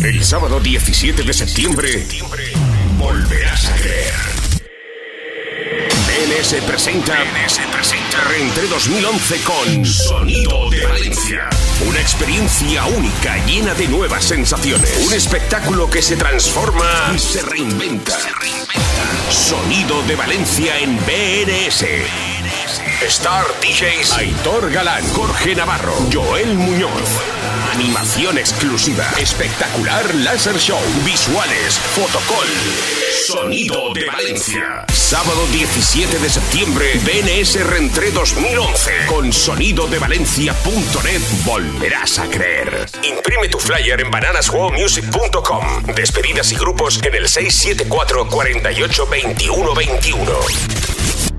El sábado 17 de septiembre, volverás a creer. BNS presenta Reentré 2011 con Sonido de Valencia. Una experiencia única, llena de nuevas sensaciones. Un espectáculo que se transforma y se reinventa. Sonido de Valencia en BNS. Star DJs Aitor Galán, Jorge Navarro, Joel Muñoz. Animación exclusiva, espectacular laser show, visuales, fotocall. Sonido de Valencia. Sábado 17 de septiembre, BNS Reentré 2011. Con sonidodevalencia.net volverás a creer. Imprime tu flyer en bananaswowmusic.com. Despedidas y grupos en el 674 48 21 21.